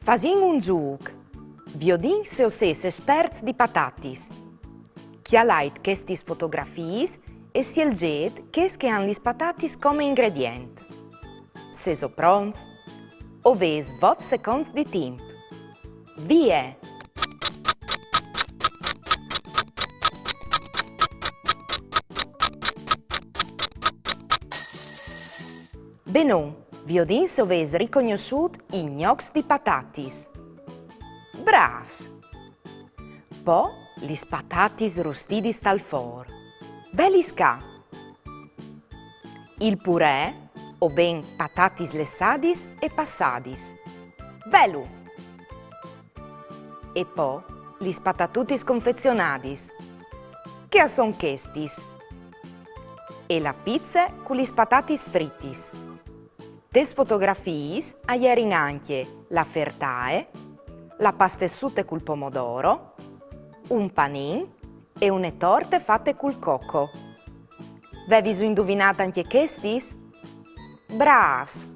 Fasin un giug. Viodin se ses esperts di patatis. Chi ha lait questis fotografies e si elget che han lis patatis come ingredient. Se so prons, o ves 20 seconds di temp. Vie! Benon, viodin so ves riconosciut i gnocs di patatis. Bravs! Po lis patatis rostidis tal for. Velis ca. Il purè, o ben patatis lessadis e passadis. Velu! E po lis patatutis confezionadis. Che son chestis? E la pizza cu lis patatis frittis. Tes fotografiis aierin anche la fertae, la pastessute col pomodoro, un panin e une torte fatte col cocco. Vevis indovinat anche chestis? Bravs!